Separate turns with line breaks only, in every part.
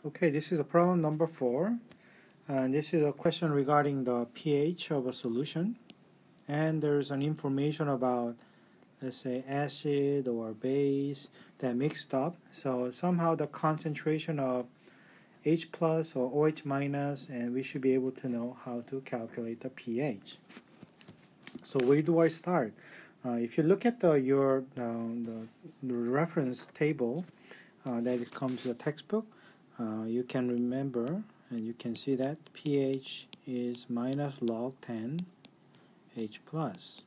Okay, this is a problem number 4, and this is a question regarding the pH of a solution, and there's an information about, let's say, acid or base that mixed up. So somehow the concentration of H plus or OH minus, and we should be able to know how to calculate the pH. So where do I start? If you look at the reference table that comes with the textbook, you can remember and you can see that pH is minus log 10 H plus.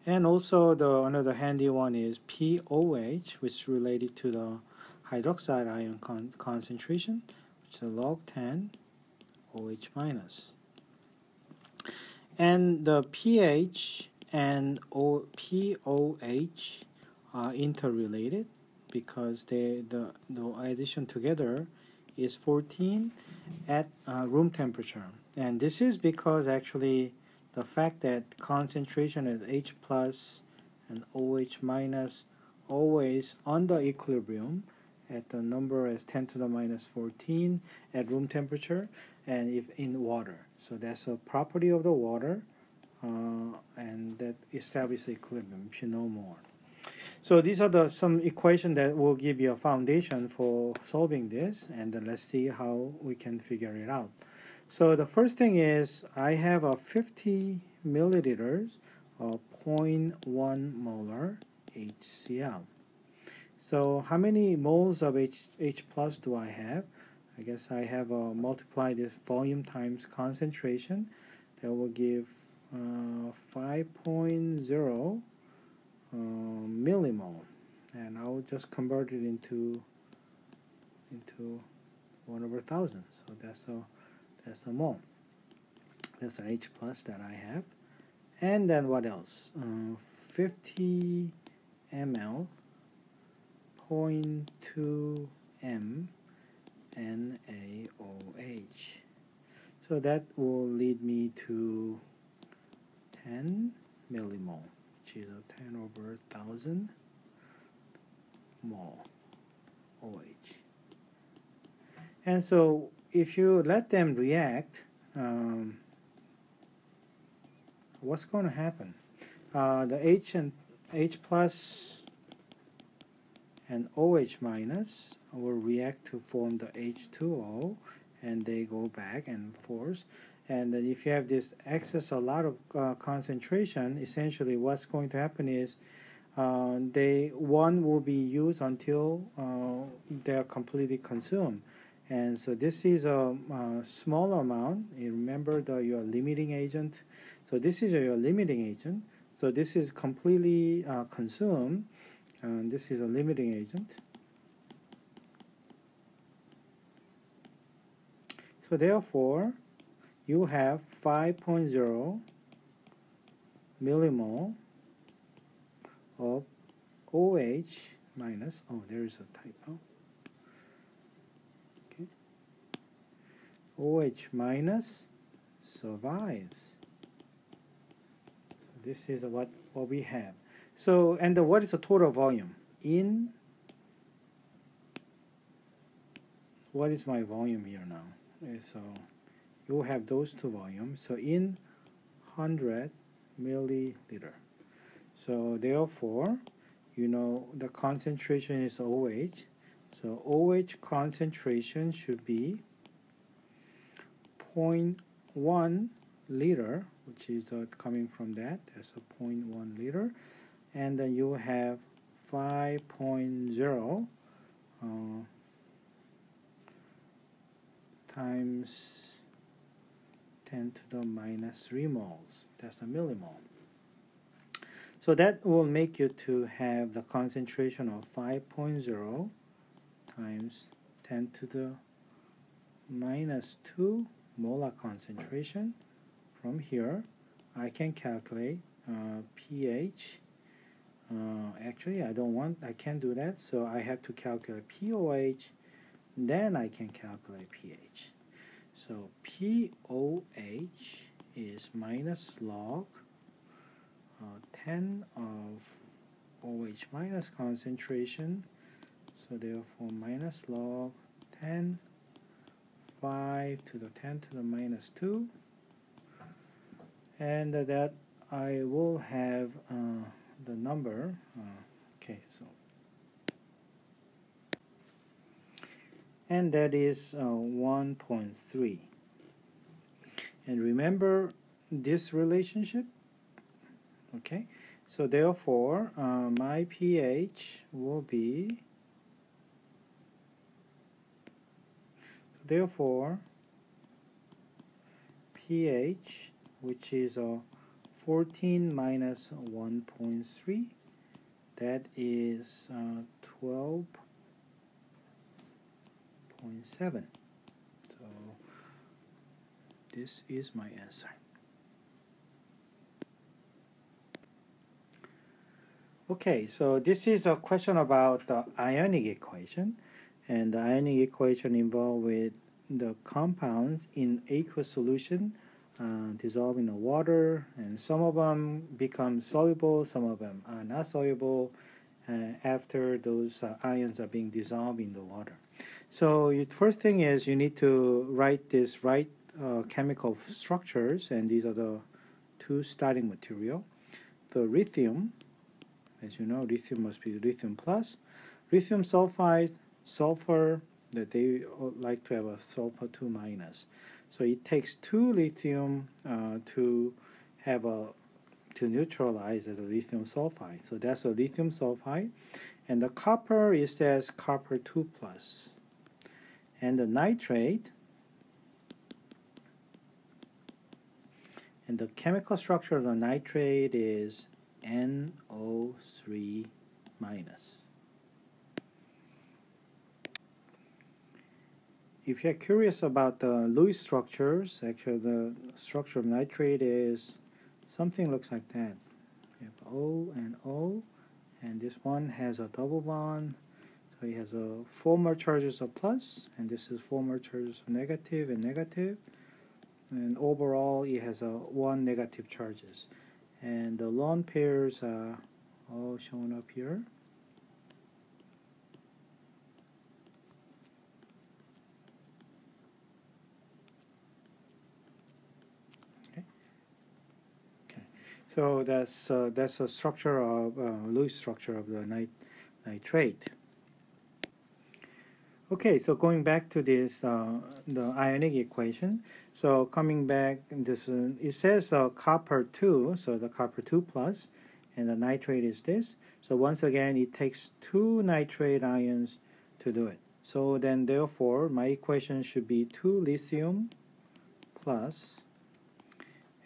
And also another handy one is pOH, which is related to the hydroxide ion concentration, which is log 10 OH minus. And the pH and pOH are interrelated because the addition together is 14 at room temperature. And this is because actually the fact that concentration is H plus and OH minus always under equilibrium at the number as 10 to the minus 14 at room temperature and if in water. So that's a property of the water and that establishes equilibrium if you know more. So these are some equations that will give you a foundation for solving this, and then let's see how we can figure it out. So the first thing is I have a 50 milliliters of 0.1 molar HCl. So how many moles of H plus do I have? I guess I have multiply this volume times concentration. That will give 5.0 millimole, and I will just convert it into 1/1000. So that's a mole. That's an H plus that I have. And then what else? 50 ml 0.2 M NaOH. So that will lead me to 10 millimole, which is a 10/1000 mole OH. And so if you let them react, what's going to happen? The H plus and OH minus will react to form the H2O, and they go back and forth. And then if you have this excess a lot of concentration, essentially what's going to happen is one will be used until they're completely consumed. And so this is a small amount. You remember your limiting agent. So this is your limiting agent. So this is completely consumed. This is a limiting agent. So therefore, you have 5.0 millimole of OH minus, oh, there is a typo. Okay. OH minus survives. So this is what we have. So, and what is the total volume? What is my volume here now? So you have those two volumes. So in 100 milliliter. So therefore, you know the concentration is OH. So OH concentration should be 0.1 liter, which is coming from that. That's a 0.1 liter. And then you have 5.0 times 10 to the minus 3 moles. That's a millimole. So that will make you to have the concentration of 5.0 times 10 to the minus 2 molar concentration. From here, I can calculate pH. Actually, I can't do that, so I have to calculate pOH, then I can calculate pH. So pOH is minus log 10 of OH minus concentration, so So therefore minus log 10 5 to the 10 to the minus 2, and that I will have the number. Okay, so and that is 1.3. And remember this relationship. Okay, so therefore my pH will be, therefore pH, which is 14 minus 1.3, that is 12.7. So this is my answer. Okay, so this is a question about the ionic equation, and the ionic equation involved with the compounds in aqueous solution dissolve in the water, and some of them become soluble, some of them are not soluble after those ions are being dissolved in the water. So first thing is you need to write this chemical structures, and these are the two starting material. The lithium, as you know, lithium must be lithium plus. Lithium sulfide, sulfur, that they like to have a sulfur 2 minus. So it takes 2 lithium to neutralize the lithium sulfide. So that's a lithium sulfide. And the copper, it says copper 2 plus. And the nitrate, and the chemical structure of the nitrate is NO3 minus. If you're curious about the Lewis structures, actually the structure of nitrate is something looks like that. You have O and O, and this one has a double bond, so it has 4 more charges of plus, and this is 4 more charges of negative and negative, and overall it has 1 negative charges. And the lone pairs are all shown up here. So that's a structure of Lewis structure of the nitrate. Okay, so going back to this the ionic equation. So coming back, this it says copper 2, so the copper 2 plus, and the nitrate is this. So once again, it takes 2 nitrate ions to do it. So then therefore, my equation should be 2 lithium plus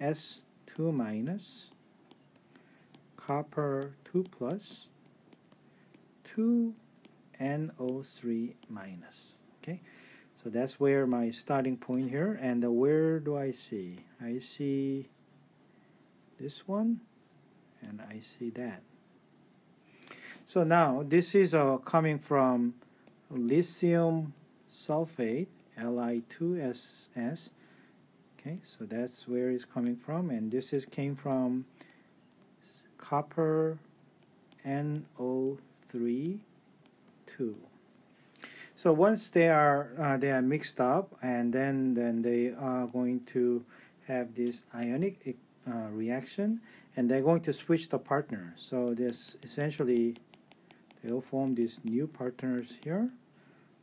S2 minus copper 2 plus 2 NO3 minus. Okay, so that's where my starting point here. And where do I see? I see this one, and I see that. So now this is coming from lithium sulfate, Li2SS. Okay, so that's where it's coming from, and this came from copper NO3 2. So once they are mixed up, and then they are going to have this ionic reaction, and they're going to switch the partner. So this essentially they'll form these new partners here,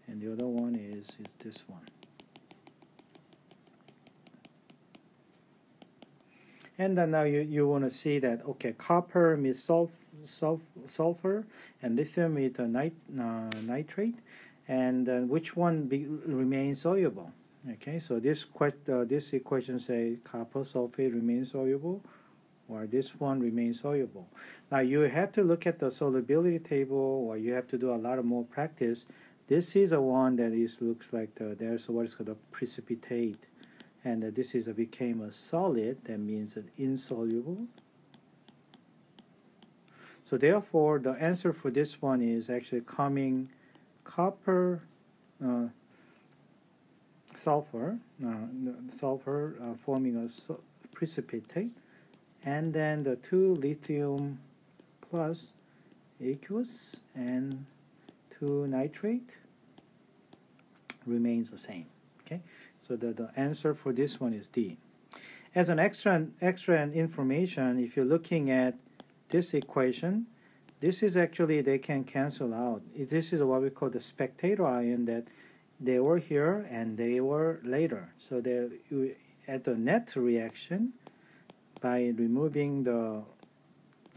and the other one is this one. And then now you want to see that, okay, copper means sulfur, and lithium is nitrate, and which one remains soluble? Okay, so this equation say copper sulfate remains soluble, or this one remains soluble. Now you have to look at the solubility table, or you have to do a lot of more practice. This is a one that looks like there's what's called a precipitate. And this became a solid, that means an insoluble. So therefore, the answer for this one is actually coming copper sulfur forming a precipitate, and then the 2 lithium plus aqueous and 2 to nitrate remains the same. Okay, so the answer for this one is D. As an extra information, if you're looking at this equation, this is actually, they can cancel out. This is what we call the spectator ion, that they were here and they were later. So they, at the net reaction, by removing the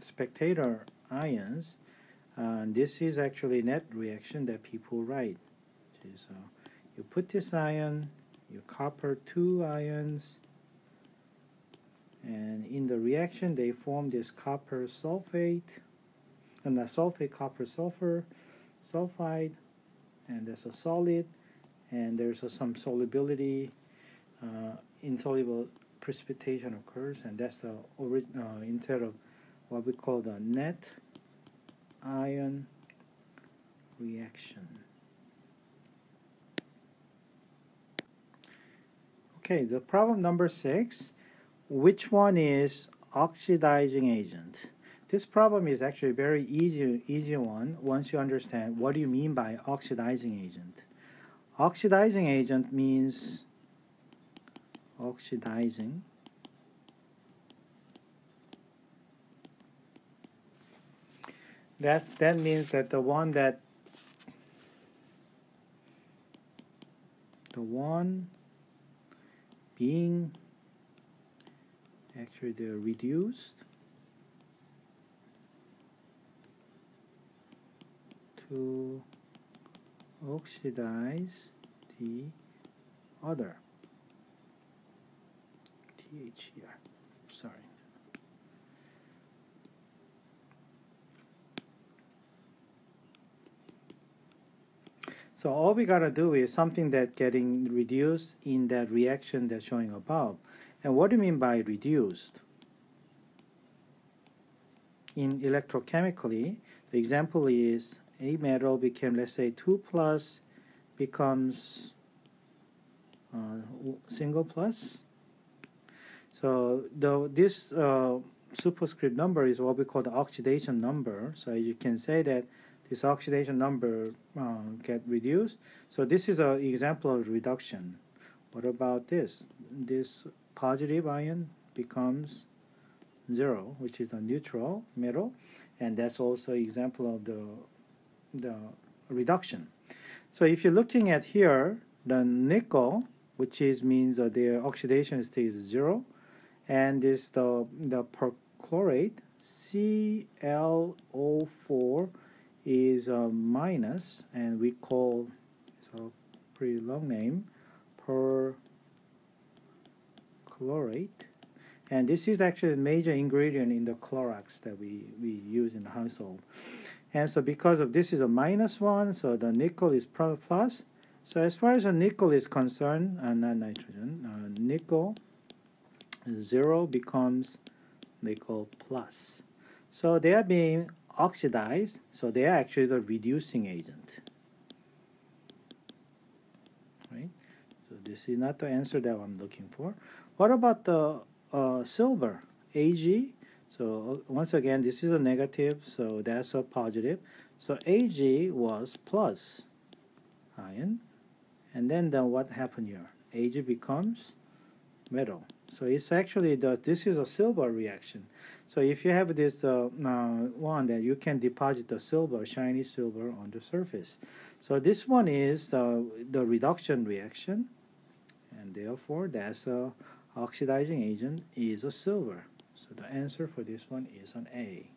spectator ions, this is actually net reaction that people write. So you put this ion, you copper 2 ions, and in the reaction they form this copper sulfate, and that sulfate copper sulfur sulfide, and that's a solid, and there's some solubility, insoluble precipitation occurs, and that's the instead of what we call the net ion reaction. Okay, the problem number 6. Which one is oxidizing agent? This problem is actually a very easy one once you understand what do you mean by oxidizing agent. Oxidizing agent means oxidizing. That means that the one being actually they're reduced to oxidize the other. TH here, sorry. So all we gotta do is something that getting reduced in that reaction that's showing above. And what do you mean by reduced? In electrochemically, the example is a metal became, let's say, 2 plus becomes single plus. So this superscript number is what we call the oxidation number. So you can say that this oxidation number get reduced. So this is an example of reduction. What about this? This positive ion becomes 0, which is a neutral metal, and that's also an example of the reduction. So if you're looking at here, the nickel, which means that the oxidation state is 0, and this the perchlorate ClO4 is a minus, and we call, it's a pretty long name, perchlorate, and this is actually a major ingredient in the Clorox that we use in the household. And so because of this is a -1, so the nickel is plus. So as far as the nickel is concerned, not nitrogen, nickel 0 becomes nickel plus. So they are being oxidized, so they are actually the reducing agent. Right? So this is not the answer that I'm looking for. What about the silver, Ag? So once again, this is a negative, so that's a positive. So Ag was plus ion, and then what happened here? Ag becomes metal. So it's actually this is a silver reaction. So if you have this one, then you can deposit the silver, shiny silver, on the surface. So this one is the reduction reaction, and therefore that's a oxidizing agent is a silver. So the answer for this one is an A.